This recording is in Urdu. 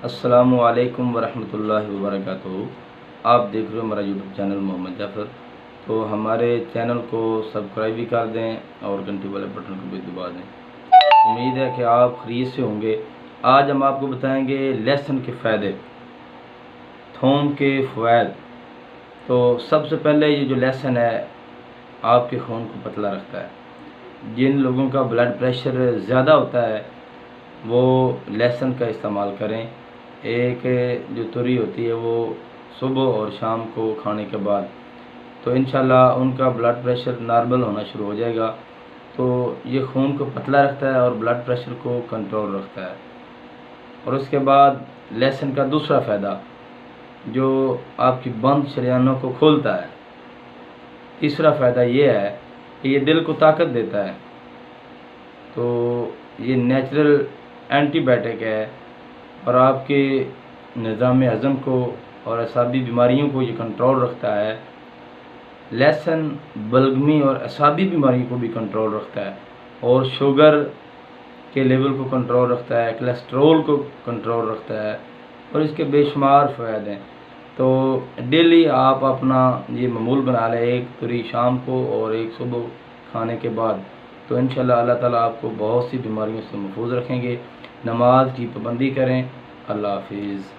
السلام علیکم ورحمۃ اللہ وبرکاتہ۔ آپ دیکھ رہے ہو ہمارا یوٹیوب چینل محمد جعفر۔ تو ہمارے چینل کو سبسکرائب بھی کر دیں اور گھنٹی والے بٹن کو بھی دبا دیں۔ امید ہے کہ آپ خیریت سے ہوں گے۔ آج ہم آپ کو بتائیں گے لہسن کے فائدے، تھوم کے فوائد۔ تو سب سے پہلے یہ جو لہسن ہے آپ کے خون کو پتلا رکھتا ہے۔ جن لوگوں کا بلڈ پریشر زیادہ ہوتا ہے وہ لہسن کا استعمال کریں۔ ایک جو تری ہوتی ہے وہ صبح اور شام کو کھانے کے بعد، تو انشاءاللہ ان کا بلڈ پریشر نارمل ہونا شروع ہو جائے گا۔ تو یہ خون کو پتلا رکھتا ہے اور بلڈ پریشر کو کنٹرول رکھتا ہے۔ اور اس کے بعد لہسن کا دوسرا فائدہ جو آپ کی بند شریانوں کو کھولتا ہے، تیسرا فائدہ یہ ہے کہ یہ دل کو طاقت دیتا ہے۔ تو یہ نیچرل اینٹی بائیوٹک ہے اور آپ کے نظام ہضم کو اور اعصابی بیماریوں کو یہ کنٹرول رکھتا ہے۔ لہسن بلغمی اور اعصابی بیماریوں کو بھی کنٹرول رکھتا ہے اور شوگر کے لیول کو کنٹرول رکھتا ہے، کولیسٹرول کو کنٹرول رکھتا ہے اور اس کے بے شمار فوائد ہیں۔ تو ڈیلی آپ اپنا یہ معمول بنا لیں، ایک تری شام کو اور ایک صبح کھانے کے بعد، تو انشاءاللہ اللہ تعالیٰ آپ کو بہت سی بیماریوں سے محفوظ رکھیں گے۔ نماز کی پابندی کریں۔ اللہ حافظ۔